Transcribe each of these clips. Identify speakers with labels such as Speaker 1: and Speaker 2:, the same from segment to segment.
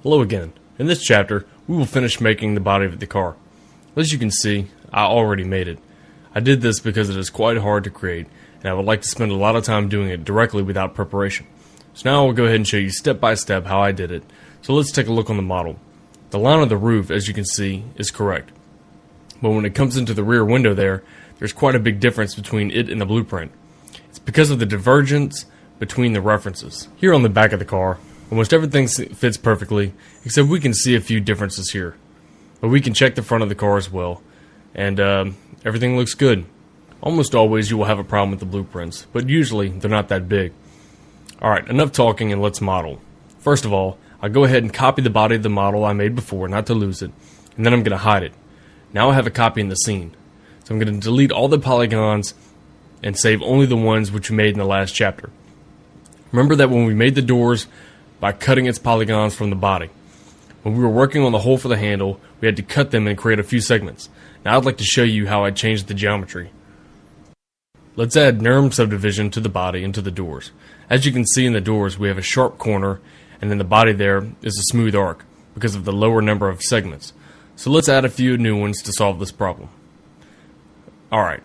Speaker 1: Hello again. In this chapter, we will finish making the body of the car. As you can see, I already made it. I did this because it is quite hard to create, and I would like to spend a lot of time doing it directly without preparation. So now I will go ahead and show you step by step how I did it. So let's take a look on the model. The line of the roof, as you can see, is correct. But when it comes into the rear window there's quite a big difference between it and the blueprint. It's because of the divergence between the references. Here on the back of the car, almost everything fits perfectly, except we can see a few differences here. But we can check the front of the car as well, and everything looks good. Almost always you will have a problem with the blueprints, but usually they're not that big. Alright, enough talking and let's model. First of all, I'll go ahead and copy the body of the model I made before, not to lose it, and then I'm going to hide it. Now I have a copy in the scene. So I'm going to delete all the polygons and save only the ones which we made in the last chapter. Remember that when we made the doors by cutting its polygons from the body. When we were working on the hole for the handle, we had to cut them and create a few segments. Now I'd like to show you how I changed the geometry. Let's add NURM subdivision to the body and to the doors. As you can see in the doors, we have a sharp corner, and in the body there is a smooth arc because of the lower number of segments. So let's add a few new ones to solve this problem. Alright.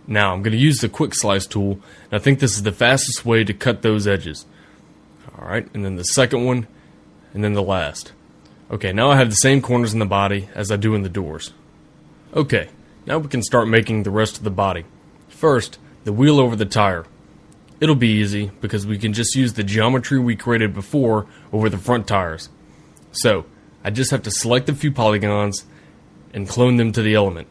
Speaker 1: Now I'm going to use the quick slice tool, and I think this is the fastest way to cut those edges. Alright, and then the second one, and then the last. Okay, now I have the same corners in the body as I do in the doors. Okay, now we can start making the rest of the body. First, the wheel over the tire. It'll be easy because we can just use the geometry we created before over the front tires. So, I just have to select a few polygons and clone them to the element.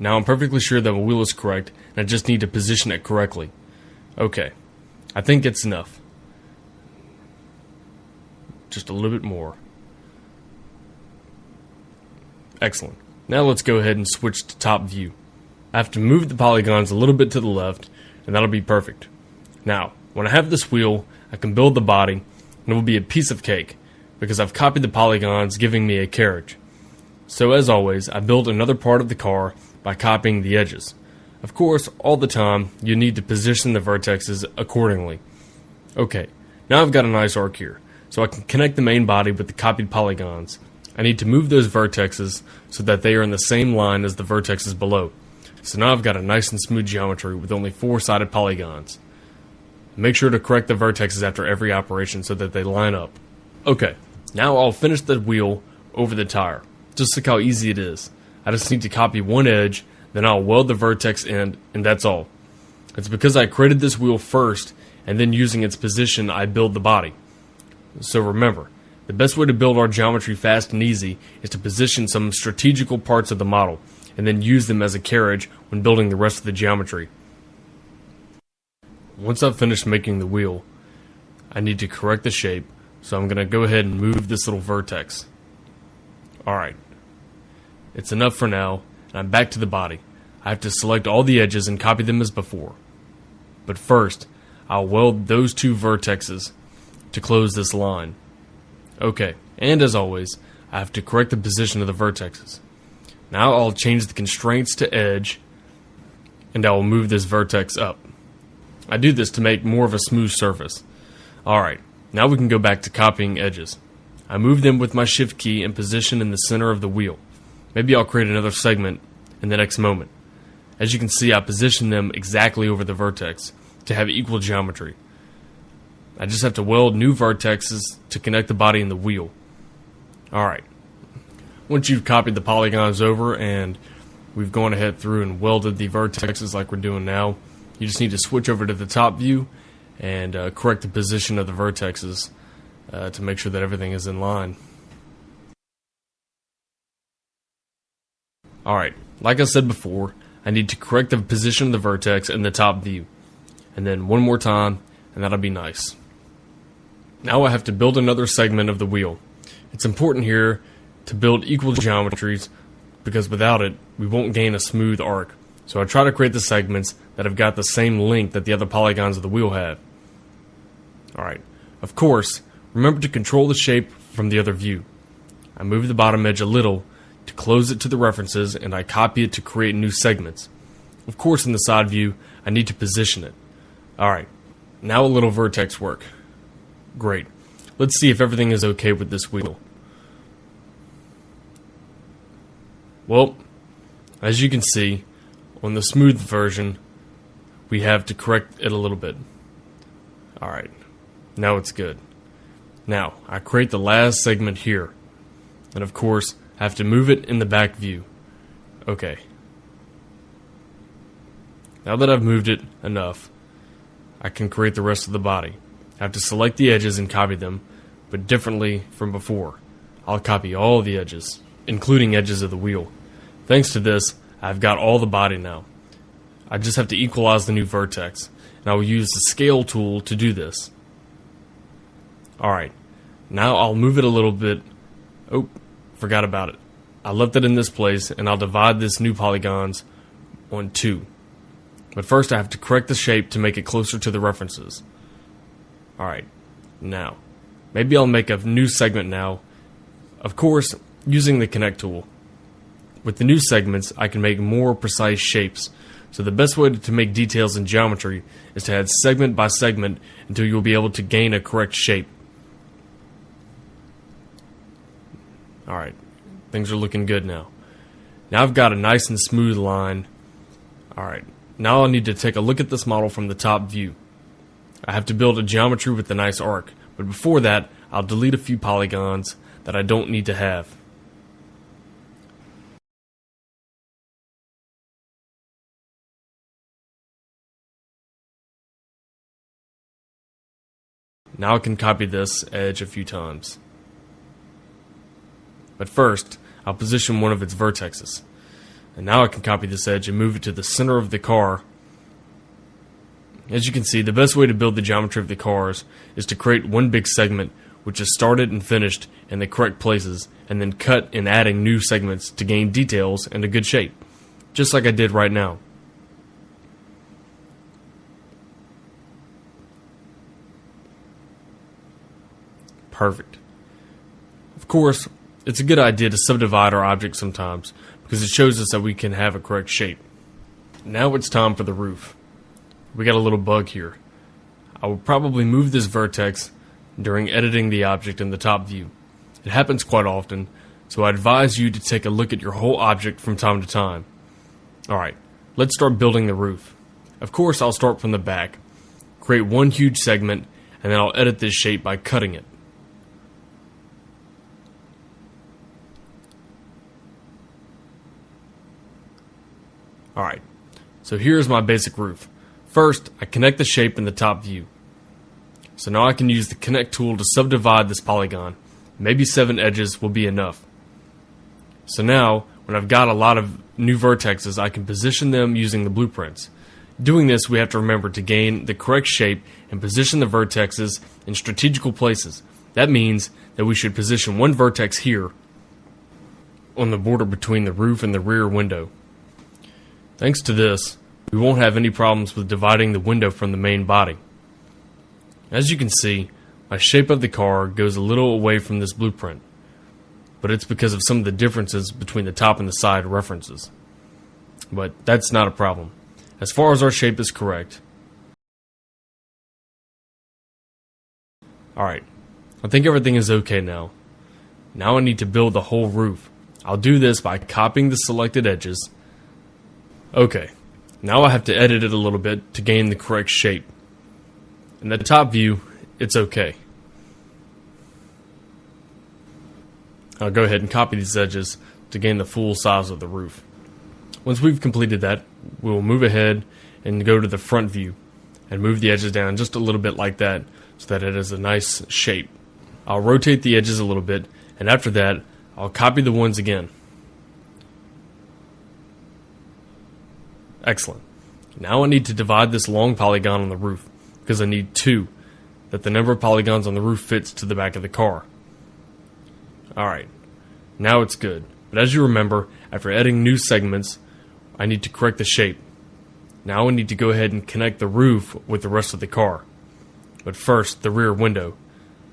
Speaker 1: Now I'm perfectly sure that the wheel is correct, and I just need to position it correctly. Okay, I think it's enough. Just a little bit more. Excellent. Now let's go ahead and switch to top view. I have to move the polygons a little bit to the left, and that'll be perfect. Now, when I have this wheel, I can build the body, and it will be a piece of cake, because I've copied the polygons, giving me a carriage. So as always, I build another part of the car by copying the edges. Of course, all the time, you need to position the vertexes accordingly. Okay, now I've got a nice arc here, so I can connect the main body with the copied polygons. I need to move those vertexes so that they are in the same line as the vertexes below. So now I've got a nice and smooth geometry with only 4-sided polygons. Make sure to correct the vertexes after every operation so that they line up. Okay, now I'll finish the wheel over the tire. Just look how easy it is. I just need to copy one edge, then I'll weld the vertex end, and that's all. It's because I created this wheel first, and then using its position I build the body. So remember, the best way to build our geometry fast and easy is to position some strategical parts of the model, and then use them as a carriage when building the rest of the geometry. Once I've finished making the wheel, I need to correct the shape, so I'm going to go ahead and move this little vertex. Alright. It's enough for now, and I'm back to the body. I have to select all the edges and copy them as before. But first, I'll weld those 2 vertexes to close this line. Okay, and as always, I have to correct the position of the vertexes. Now I'll change the constraints to edge, and I will move this vertex up. I do this to make more of a smooth surface. Alright, now we can go back to copying edges. I move them with my shift key and position in the center of the wheel. Maybe I'll create another segment in the next moment. As you can see, I position them exactly over the vertex to have equal geometry. I just have to weld new vertexes to connect the body and the wheel. Alright. Once you've copied the polygons over and we've gone ahead through and welded the vertexes like we're doing now, you just need to switch over to the top view and correct the position of the vertexes to make sure that everything is in line. Alright, like I said before, I need to correct the position of the vertex in the top view. And then one more time, and that'll be nice. Now I have to build another segment of the wheel. It's important here to build equal geometries because without it, we won't gain a smooth arc. So I try to create the segments that have got the same length that the other polygons of the wheel have. Alright, of course, remember to control the shape from the other view. I move the bottom edge a little to close it to the references, and I copy it to create new segments. Of course, in the side view, I need to position it. Alright, now a little vertex work. Great. Let's see if everything is okay with this wheel. Well, as you can see, on the smooth version, we have to correct it a little bit. Alright, now it's good. Now, I create the last segment here. And of course, I have to move it in the back view. Okay. Now that I've moved it enough, I can create the rest of the body. I have to select the edges and copy them, but differently from before. I'll copy all the edges, including edges of the wheel. Thanks to this, I've got all the body now. I just have to equalize the new vertex, and I will use the scale tool to do this. Alright, now I'll move it a little bit. Oh, forgot about it. I left it in this place, and I'll divide this new polygons on 2. But first I have to correct the shape to make it closer to the references. Alright, now, maybe I'll make a new segment now. Of course, using the connect tool. With the new segments, I can make more precise shapes. So the best way to make details in geometry is to add segment by segment until you'll be able to gain a correct shape. Alright, things are looking good now. Now I've got a nice and smooth line. Alright, now I'll need to take a look at this model from the top view. I have to build a geometry with a nice arc, but before that, I'll delete a few polygons that I don't need to have. Now I can copy this edge a few times. But first, I'll position one of its vertexes. And now I can copy this edge and move it to the center of the car. As you can see, the best way to build the geometry of the cars is to create one big segment which is started and finished in the correct places, and then cut and adding new segments to gain details and a good shape, just like I did right now. Perfect. Of course, it's a good idea to subdivide our object sometimes, because it shows us that we can have a correct shape. Now it's time for the roof. We got a little bug here. I will probably move this vertex during editing the object in the top view. It happens quite often, so I advise you to take a look at your whole object from time to time. Alright, let's start building the roof. Of course, I'll start from the back, create one huge segment, and then I'll edit this shape by cutting it. Alright, so here's my basic roof. First, I connect the shape in the top view. So now I can use the connect tool to subdivide this polygon. Maybe 7 edges will be enough. So now, when I've got a lot of new vertexes, I can position them using the blueprints. Doing this, we have to remember to gain the correct shape and position the vertexes in strategical places. That means that we should position one vertex here on the border between the roof and the rear window. Thanks to this, we won't have any problems with dividing the window from the main body. As you can see, my shape of the car goes a little away from this blueprint, but it's because of some of the differences between the top and the side references. But that's not a problem. As far as our shape is correct. Alright, I think everything is okay now. Now I need to build the whole roof. I'll do this by copying the selected edges. Okay, now I have to edit it a little bit to gain the correct shape. In the top view, it's okay. I'll go ahead and copy these edges to gain the full size of the roof. Once we've completed that, we'll move ahead and go to the front view and move the edges down just a little bit like that so that it has a nice shape. I'll rotate the edges a little bit, and after that, I'll copy the ones again. Excellent. Now I need to divide this long polygon on the roof, because I need 2, that the number of polygons on the roof fits to the back of the car. Alright, now it's good. But as you remember, after adding new segments, I need to correct the shape. Now I need to go ahead and connect the roof with the rest of the car. But first, the rear window.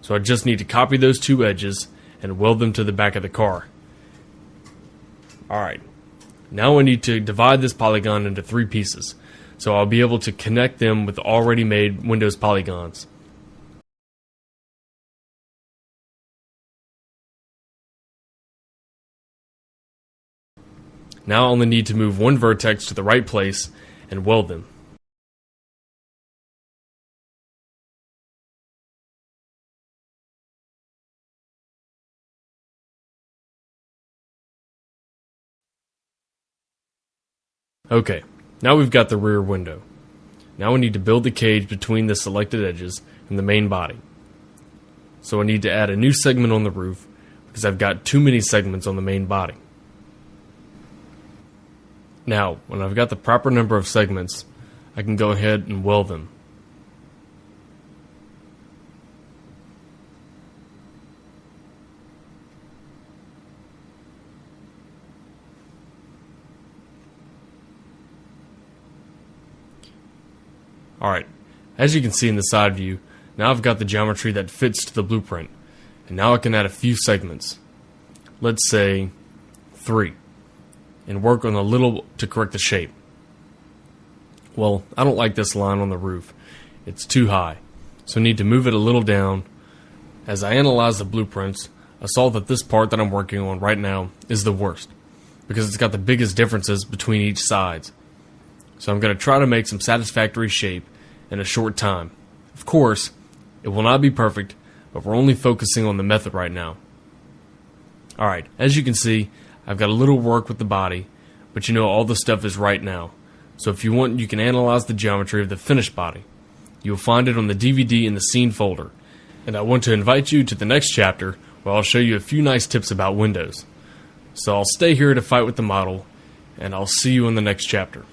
Speaker 1: So I just need to copy those 2 edges and weld them to the back of the car. Alright. Now I need to divide this polygon into 3 pieces, so I'll be able to connect them with already made Windows polygons. Now I only need to move one vertex to the right place and weld them. Okay, now we've got the rear window. Now we need to build the cage between the selected edges and the main body. So I need to add a new segment on the roof because I've got too many segments on the main body. Now, when I've got the proper number of segments, I can go ahead and weld them. Alright, as you can see in the side view, now I've got the geometry that fits to the blueprint, and now I can add a few segments. Let's say 3, and work on a little to correct the shape. Well, I don't like this line on the roof. It's too high, so I need to move it a little down. As I analyze the blueprints, I saw that this part that I'm working on right now is the worst, because it's got the biggest differences between each sides. So I'm going to try to make some satisfactory shape in a short time. Of course, it will not be perfect, but we're only focusing on the method right now. Alright, as you can see, I've got a little work with the body, but you know all the stuff is right now. So if you want, you can analyze the geometry of the finished body. You'll find it on the DVD in the scene folder. And I want to invite you to the next chapter where I'll show you a few nice tips about windows. So I'll stay here to fight with the model, and I'll see you in the next chapter.